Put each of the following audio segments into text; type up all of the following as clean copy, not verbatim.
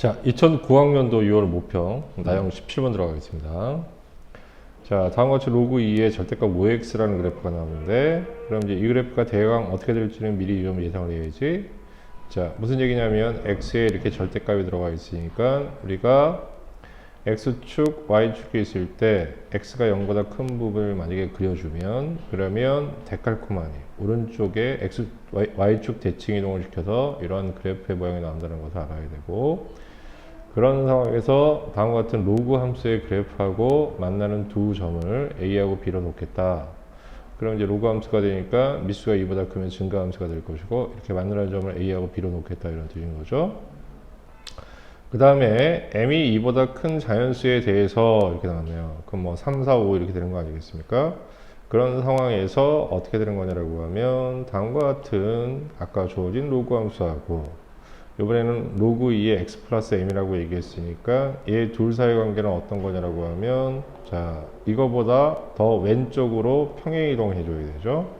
자, 2009학년도 6월 모평 나형 17번 들어가겠습니다. 자, 다음과 같이 로그 2의 절대값 5x라는 그래프가 나오는데, 그럼 이제 이 그래프가 대강 어떻게 될지는 미리 좀 예상을 해야지. 자, 무슨 얘기냐면 x에 이렇게 절대값이 들어가 있으니까 우리가 x축, y축이 있을 때 x가 0보다 큰 부분을 만약에 그려주면, 그러면 데칼코마니 오른쪽에 y축 대칭 이동을 시켜서 이런 그래프의 모양이 나온다는 것을 알아야 되고, 그런 상황에서 다음과 같은 로그 함수의 그래프하고 만나는 두 점을 a하고 b로 놓겠다. 그럼 이제 로그 함수가 되니까 미수가 2보다 크면 증가 함수가 될 것이고, 이렇게 만나는 점을 a하고 b로 놓겠다, 이런 뜻인 거죠. 그 다음에 m이 2보다 큰 자연수에 대해서 이렇게 나왔네요. 그럼 뭐 3, 4, 5 이렇게 되는 거 아니겠습니까? 그런 상황에서 어떻게 되는 거냐라고 하면 다음과 같은 아까 주어진 로그 함수하고, 이번에는 로그 2의 x 플러스 m이라고 얘기했으니까 얘 둘 사이 관계는 어떤 거냐라고 하면, 자, 이거보다 더 왼쪽으로 평행 이동을 해줘야 되죠.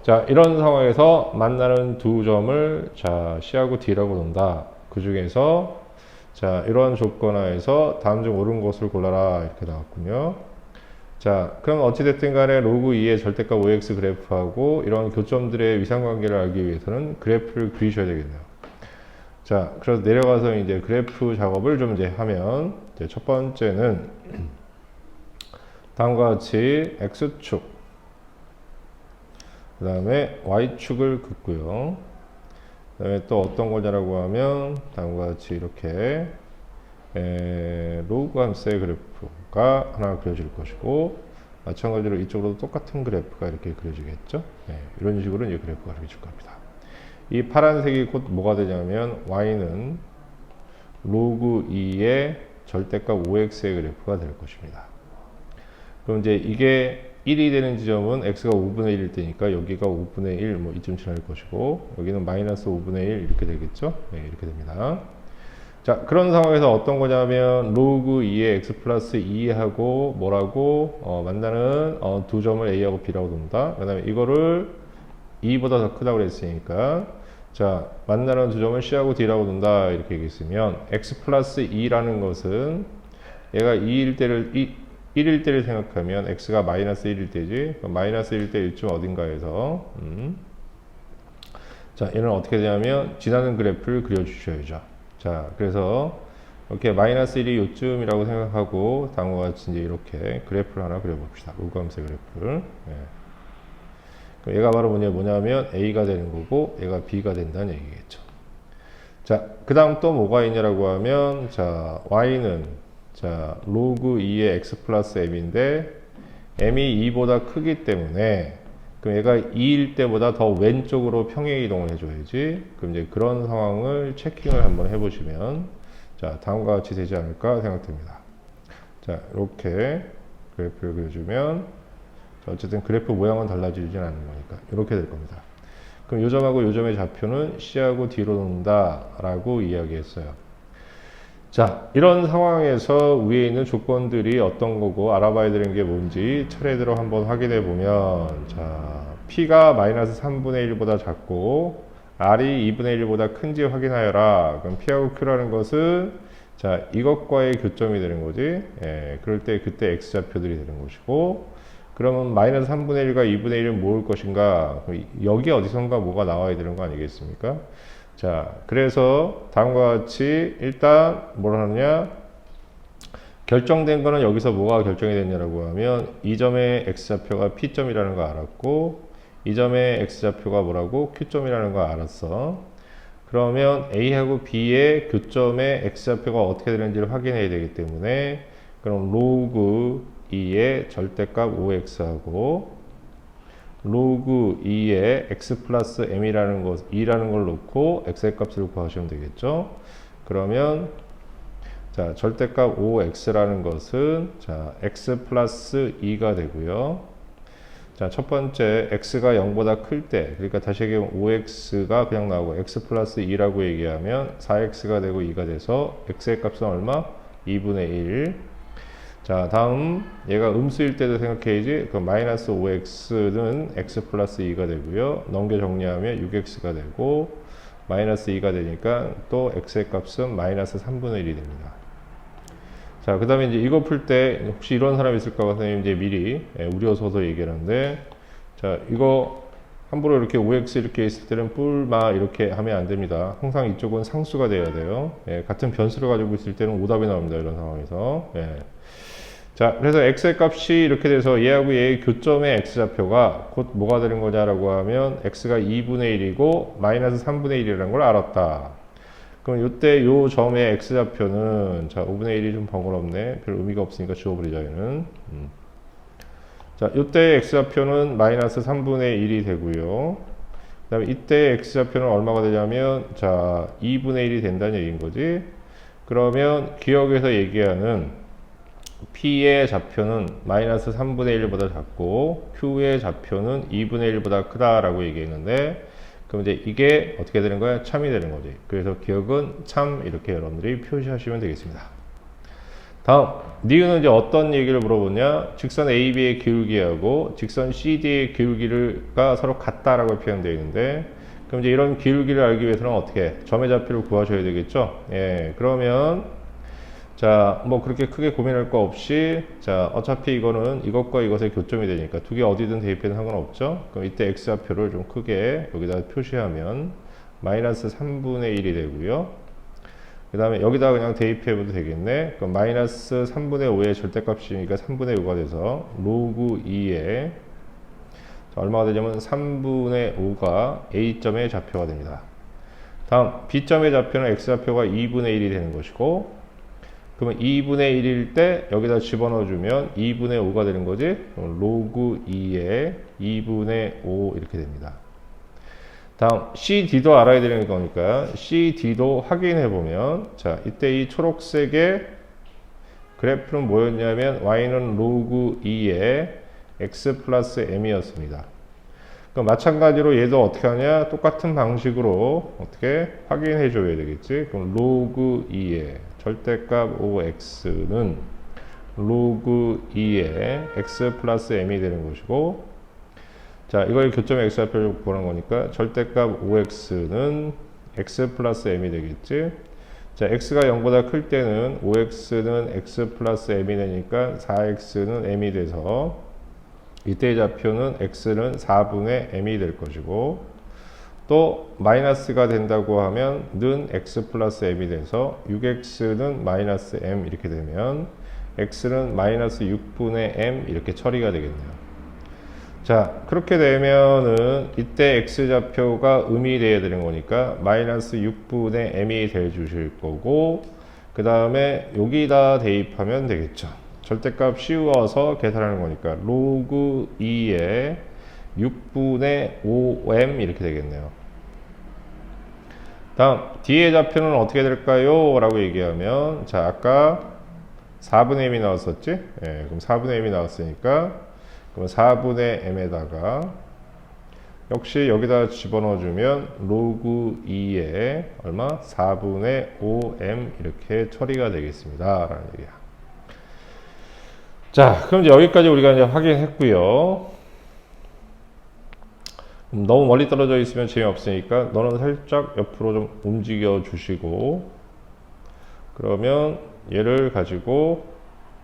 자, 이런 상황에서 만나는 두 점을 자 C하고 D라고 놓는다. 그 중에서 자, 이러한 조건 하에서 다음 중 옳은 것을 골라라, 이렇게 나왔군요. 자, 그럼 어찌됐든 간에 로그 2의 절대값 5x 그래프하고 이런 교점들의 위상관계를 알기 위해서는 그래프를 그리셔야 되겠네요. 자, 그래서 내려가서 이제 그래프 작업을 좀 이제 하면, 이제 첫 번째는 다음과 같이 x축, 그 다음에 y축을 긋고요. 그 다음에 또 어떤 거냐라고 하면 다음과 같이 이렇게 로그 함수의 그래프가 하나 그려질 것이고, 마찬가지로 이쪽으로도 똑같은 그래프가 이렇게 그려지겠죠. 네, 이런 식으로 이제 그래프가 그려질 겁니다. 이 파란색이 곧 뭐가 되냐면 y는 로그 2의 절대값 5x의 그래프가 될 것입니다. 그럼 이제 이게 1이 되는 지점은 x가 5분의 1일 때니까 여기가 5분의 1 뭐 이쯤 지날 것이고, 여기는 마이너스 5분의 1 이렇게 되겠죠. 네, 이렇게 됩니다. 자, 그런 상황에서 어떤 거냐면 로그 2의 x 플러스 2하고 뭐라고 만나는 두 점을 a하고 b라고 놓는다. 그 다음에 이거를 2보다 더 크다고 그랬으니까, 자, 만나는 두 점을 C하고 D라고 둔다, 이렇게 얘기했으면 x 플러스 2라는 것은 얘가 1일 때를 생각하면 x가 마이너스 1일 때지. 마이너스 1일 때 이쯤 어딘가에서 자, 얘는 어떻게 되냐면 지나는 그래프를 그려주셔야죠. 자, 그래서 이렇게 마이너스 1이 요쯤이라고 생각하고 다음과 같이 이제 이렇게 그래프를 하나 그려봅시다. 로그 함수의 그래프를. 네. 얘가 바로 뭐냐면 A가 되는 거고 얘가 B가 된다는 얘기겠죠. 자, 그 다음 또 뭐가 있냐라고 하면, 자, Y는 자 로그 2의 X 플러스 M인데 M이 2보다 크기 때문에 그럼 얘가 2일 때보다 더 왼쪽으로 평행 이동을 해줘야지. 그럼 이제 그런 상황을 체킹을 한번 해보시면, 자, 다음과 같이 되지 않을까 생각됩니다. 자, 이렇게 그래프를 그려주면, 자, 어쨌든 그래프 모양은 달라지진 않는 거니까 이렇게 될 겁니다. 그럼 요점하고 요점의 좌표는 C하고 D로 놓는다 라고 이야기했어요. 자, 이런 상황에서 위에 있는 조건들이 어떤 거고 알아봐야 되는 게 뭔지 차례대로 한번 확인해 보면, 자, P가 마이너스 3분의 1보다 작고 R이 2분의 1보다 큰지 확인하여라. 그럼 P하고 Q라는 것은 자, 이것과의 교점이 되는 거지. 예, 그럴 때 그때 X좌표들이 되는 것이고, 그러면 마이너스 3분의 1과 2분의 1은 모을 것인가? 여기 어디선가 뭐가 나와야 되는 거 아니겠습니까? 자, 그래서 다음과 같이 일단 뭐라 하느냐, 결정된 거는 여기서 뭐가 결정이 됐냐라고 하면 이 점의 x좌표가 p점이라는 거 알았고, 이 점의 x좌표가 뭐라고? q점이라는 거 알았어. 그러면 a하고 b의 교점의 x좌표가 어떻게 되는지를 확인해야 되기 때문에, 그럼 로그 2의 절대값 5x하고 로그 2의 x 플러스 m이라는 것, 2라는 걸 놓고 x의 값을 구하시면 되겠죠. 그러면 자, 절대값 5x라는 것은 자, x 플러스 2가 되고요. 자, 첫 번째 x가 0보다 클 때, 그러니까 다시 얘기하면 5x가 그냥 나오고 x 플러스 2라고 얘기하면 4x가 되고 2가 돼서 x의 값은 얼마? 2분의 1. 자, 다음 얘가 음수일 때도 생각해야지. 그 마이너스 5x는 x 플러스 2가 되고요. 넘겨 정리하면 6x가 되고, 마이너스 2가 되니까 또 x의 값은 마이너스 3분의 1이 됩니다. 자, 그 다음에 이제 이거 풀 때 혹시 이런 사람이 있을까 봐 선생님 이제 미리 우려서서 얘기하는데, 자, 이거 함부로 이렇게 5x 이렇게 있을 때는 뿔마 이렇게 하면 안 됩니다. 항상 이쪽은 상수가 돼야 돼요. 같은 변수를 가지고 있을 때는 오답이 나옵니다. 이런 상황에서. 자, 그래서 x의 값이 이렇게 돼서 얘하고 얘의 교점의 x좌표가 곧 뭐가 되는 거냐라고 하면 x가 2분의 1이고 마이너스 3분의 1이라는 걸 알았다. 그럼 요때 요 점의 x좌표는, 자, 5분의 1이 좀 번거롭네. 별 의미가 없으니까 지워버리자, 얘는. 자, 요때 x좌표는 마이너스 3분의 1이 되고요. 그 다음에 이때 x좌표는 얼마가 되냐면, 자, 2분의 1이 된다는 얘기인 거지. 그러면 기억에서 얘기하는 p의 좌표는 마이너스 3분의 1보다 작고 q의 좌표는 2분의 1보다 크다라고 얘기했는데, 그럼 이제 이게 어떻게 되는 거야? 참이 되는 거지. 그래서 기억은 참 이렇게 여러분들이 표시하시면 되겠습니다. 다음, 니은은 이제 어떤 얘기를 물어보냐? 직선 AB의 기울기하고 직선 CD의 기울기가 서로 같다라고 표현되어 있는데, 그럼 이제 이런 기울기를 알기 위해서는 어떻게? 점의 좌표를 구하셔야 되겠죠? 그러면 자, 뭐 그렇게 크게 고민할 거 없이, 자, 어차피 이거는 이것과 이것의 교점이 되니까 두 개 어디든 대입해도 상관없죠. 그럼 이때 x좌표를 좀 크게 여기다 표시하면 마이너스 3분의 1이 되고요. 그 다음에 여기다 그냥 대입해도 되겠네. 그럼 마이너스 3분의 5의 절대값이니까 3분의 5가 돼서 로그 2에 얼마가 되냐면 3분의 5가 A점의 좌표가 됩니다. 다음, B점의 좌표는 x좌표가 2분의 1이 되는 것이고, 그러면 2분의 1일 때 여기다 집어넣어주면 2분의 5가 되는 거지. 로그 2에 2분의 5 이렇게 됩니다. 다음, CD도 알아야 되는 거니까 CD도 확인해보면, 자, 이때 이 초록색의 그래프는 뭐였냐면 y는 로그 2에 x 플러스 m이었습니다. 그럼 마찬가지로 얘도 어떻게 하냐? 똑같은 방식으로 어떻게 확인해 줘야 되겠지? 그럼 로그 2에 절대값 OX는 로그 2에 x 플러스 m이 되는 것이고, 자, 이걸 교점의 x좌표를 구하는 거니까 절대값 OX는 x 플러스 m이 되겠지? 자, x가 0보다 클 때는 OX는 x 플러스 m이 되니까 4x는 m이 돼서 이때의 좌표는 x는 4분의 m이 될 것이고, 또 마이너스가 된다고 하면 는 x 플러스 m이 돼서 6x는 마이너스 m 이렇게 되면 x는 마이너스 6분의 m 이렇게 처리가 되겠네요. 자, 그렇게 되면은 이때 x좌표가 음이 돼야 되는 거니까 마이너스 6분의 m이 돼 주실 거고, 그 다음에 여기다 대입하면 되겠죠. 절대값 씌워서 계산하는 거니까 로그 2에 6분의 5m 이렇게 되겠네요. 다음, D의 좌표는 어떻게 될까요? 라고 얘기하면, 자, 아까 4분의 m이 나왔었지? 그럼 4분의 m이 나왔으니까, 그럼 4분의 m에다가, 역시 여기다 집어넣어주면, 로그 2에 얼마? 4분의 5m 이렇게 처리가 되겠습니다. 라는 얘기야. 자, 그럼 이제 여기까지 우리가 이제 확인했고요. 너무 멀리 떨어져 있으면 재미없으니까 너는 살짝 옆으로 좀 움직여 주시고, 그러면 얘를 가지고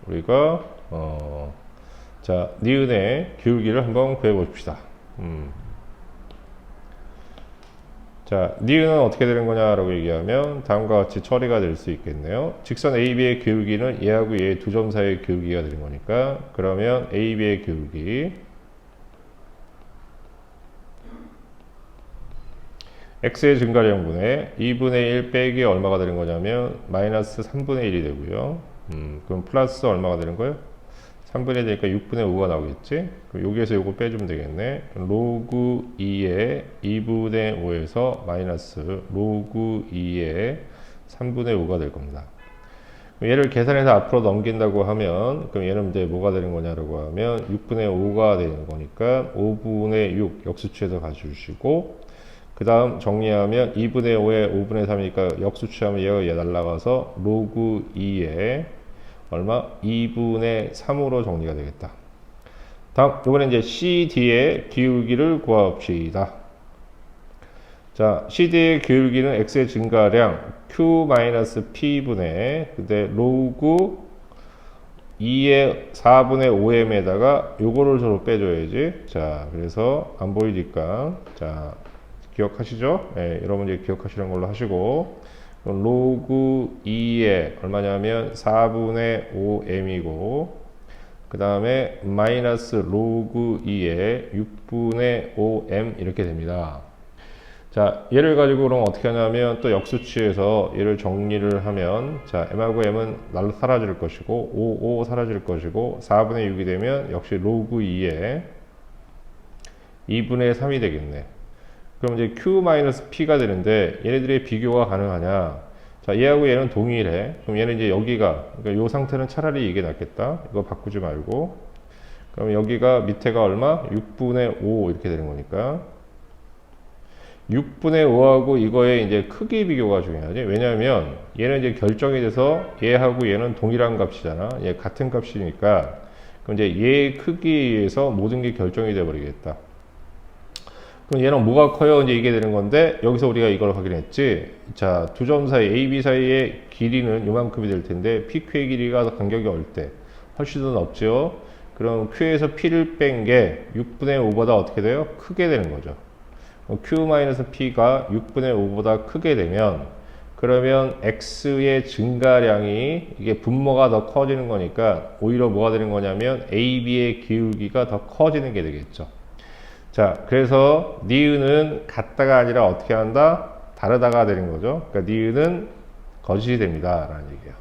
우리가 자, 니은의 기울기를 한번 구해 봅시다. 자, 니은은 어떻게 되는 거냐라고 얘기하면 다음과 같이 처리가 될 수 있겠네요. 직선 AB의 기울기는 얘하고 얘 두 점 사이의 기울기가 되는 거니까, 그러면 AB의 기울기 x의 증가량분의 2분의 1 빼기 얼마가 되는 거냐면 마이너스 3분의 1이 되고요. 그럼 플러스 얼마가 되는 거예요? 3분의 1 되니까 6분의 5가 나오겠지? 그럼 여기에서 요거 빼주면 되겠네. 로그 2에 2분의 5에서 마이너스 로그 2에 3분의 5가 될 겁니다. 얘를 계산해서 앞으로 넘긴다고 하면, 그럼 얘는 이제 뭐가 되는 거냐라고 하면 6분의 5가 되는 거니까 5분의 6 역수치해서 가주시고, 그 다음 정리하면 2분의 5에 5분의 3이니까 역수치하면 얘가 날라가서 로그 2에 얼마? 2분의 3으로 정리가 되겠다. 다음, 이번에 이제 CD의 기울기를 구합시다. 자, CD의 기울기는 X의 증가량 Q-P분의 근데 로그 2의 4분의 5m에다가 요거를 서로 빼줘야지. 자, 그래서 안 보이니까 자, 기억하시죠? 네, 여러분 이제 기억하시는 걸로 하시고 로그 2의 얼마냐면 4분의 5m이고 그 다음에 마이너스 로그 2의 6분의 5m 이렇게 됩니다. 자, 얘를 가지고 그럼 어떻게 하냐면 또 역수치에서 얘를 정리를 하면 자, m하고 m은 사라질 것이고 5 사라질 것이고 4분의 6이 되면 역시 로그 2의 2분의 3이 되겠네. 그럼 이제 q-p가 되는데 얘네들의 비교가 가능하냐? 자, 얘하고 얘는 동일해. 그럼 얘는 이제 여기가 그러니까 요 상태는 차라리 이게 낫겠다. 이거 바꾸지 말고. 그럼 여기가 밑에가 얼마? 6분의 5 이렇게 되는 거니까 6분의 5하고 이거의 이제 크기 비교가 중요하지. 왜냐하면 얘는 이제 결정이 돼서 얘하고 얘는 동일한 값이잖아. 얘 같은 값이니까. 그럼 이제 얘의 크기에 의해서 모든 게 결정이 돼 버리겠다. 그럼 얘는 뭐가 커요? 이제 이게 되는 건데 여기서 우리가 이걸 확인했지. 자, 두 점 사이 A, B 사이의 길이는 요만큼이 될 텐데 PQ의 길이가 간격이 얼 때 훨씬 더 넓죠. 그럼 Q에서 P를 뺀 게 6분의 5보다 어떻게 돼요? 크게 되는 거죠. Q-P가 6분의 5보다 크게 되면 그러면 X의 증가량이 이게 분모가 더 커지는 거니까 오히려 뭐가 되는 거냐면 AB의 기울기가 더 커지는 게 되겠죠. 자, 그래서 니은은 같다가 아니라 어떻게 한다? 다르다가 되는 거죠. 그러니까 니은은 거짓이 됩니다. 라는 얘기예요.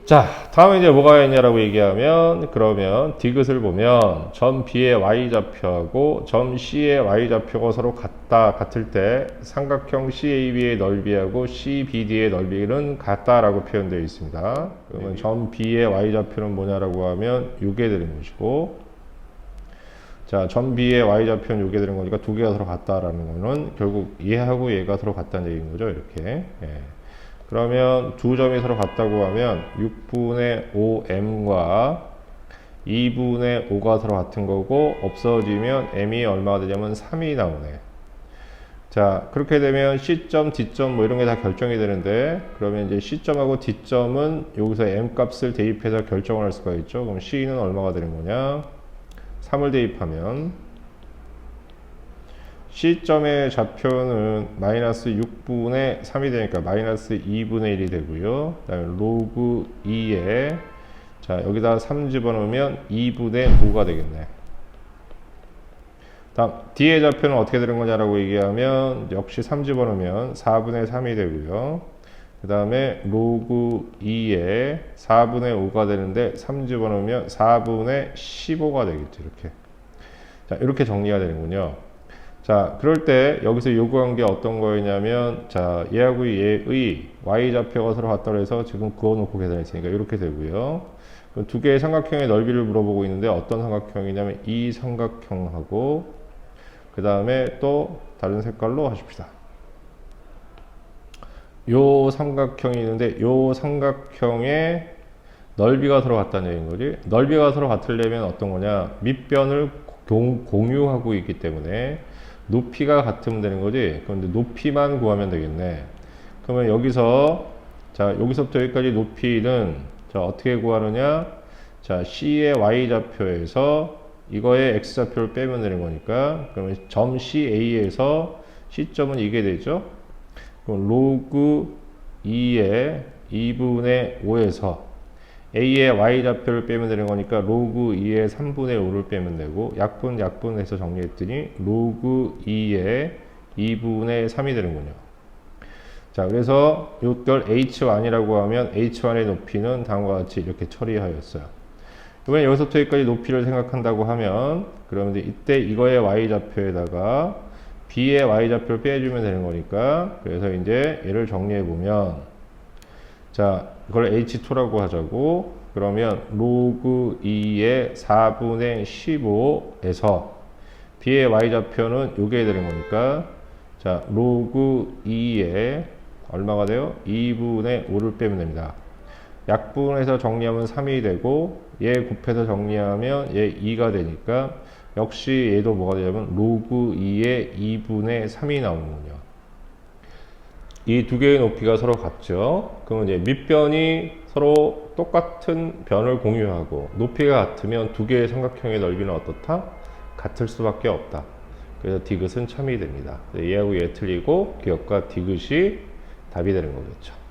자, 다음에 이제 뭐가 있냐라고 얘기하면 그러면 디귿을 보면 점 B의 Y좌표하고 점 C의 Y좌표가 서로 같을 때 삼각형 CAB의 넓이하고 CBD의 넓이는 같다라고 표현되어 있습니다. 그러면 점 B의 Y좌표는 뭐냐라고 하면 요게 되는 것이고 자, 점 B의 Y좌표는 요게 되는 거니까 두 개가 서로 같다라는 거는 결국 얘하고 얘가 서로 같다는 얘기인 거죠. 이렇게. 예. 그러면 두 점이 서로 같다고 하면 6분의 5m과 2분의 5가 서로 같은 거고 없어지면 m이 얼마가 되냐면 3이 나오네. 자, 그렇게 되면 C점, D점 뭐 이런 게 다 결정이 되는데 그러면 이제 C점하고 D점은 여기서 m 값을 대입해서 결정을 할 수가 있죠. 그럼 C는 얼마가 되는 거냐? 3을 대입하면 C점의 좌표는 마이너스 6분의 3이 되니까 마이너스 2분의 1이 되고요. 그 다음에 로그 2에 자, 여기다 3 집어넣으면 2분의 5가 되겠네. 다음 D의 좌표는 어떻게 되는 거냐라고 얘기하면 역시 3 집어넣으면 4분의 3이 되고요. 그 다음에 로그 2에 4분의 5가 되는데 3 집어넣으면 4분의 15가 되겠죠. 이렇게. 자, 이렇게 정리가 되는군요. 자, 그럴 때 여기서 요구한 게 어떤 거였냐면 자, 얘하고 얘의 Y좌표가 서로 같다고 해서 지금 그어놓고 계산했으니까 이렇게 되고요. 두 개의 삼각형의 넓이를 물어보고 있는데 어떤 삼각형이냐면 이 삼각형하고 그 다음에 또 다른 색깔로 하십시다. 요 삼각형이 있는데 요 삼각형의 넓이가 서로 같다는 얘기인 거지. 넓이가 서로 같으려면 어떤 거냐? 밑변을 공유하고 있기 때문에 높이가 같으면 되는 거지. 그런데 높이만 구하면 되겠네. 그러면 여기서 자, 여기서부터 여기까지 높이는 자, 어떻게 구하느냐? 자, C의 Y좌표에서 이거의 X좌표를 빼면 되는 거니까 그러면 점 CA에서 C점은 이게 되죠. 그럼 로그 2의 2분의 5에서 A의 Y좌표를 빼면 되는 거니까 로그 2의 3분의 5를 빼면 되고 약분해서 정리했더니 로그 2의 2분의 3이 되는군요. 자, 그래서 이걸 H1이라고 하면 H1의 높이는 다음과 같이 이렇게 처리하였어요. 이번에 여기서부터 여기까지 높이를 생각한다고 하면 그러면 이때 이거의 Y좌표에다가 B의 Y좌표를 빼주면 되는 거니까 그래서 이제 얘를 정리해 보면 자, 이걸 H2라고 하자고. 그러면 로그 2의 4분의 15에서 B의 Y좌표는 요게 되는 거니까 자, 로그 2의 얼마가 돼요? 2분의 5를 빼면 됩니다. 약분해서 정리하면 3이 되고 얘 곱해서 정리하면 얘 2가 되니까 역시 얘도 뭐가 되냐면 로그 2의 2분의 3이 나오는군요. 이 두 개의 높이가 서로 같죠. 그러면 이제 밑변이 서로 똑같은 변을 공유하고 높이가 같으면 두 개의 삼각형의 넓이는 어떻다? 같을 수밖에 없다. 그래서 디귿은 참이 됩니다. 얘하고 얘 틀리고 기억과 디귿이 답이 되는 거겠죠.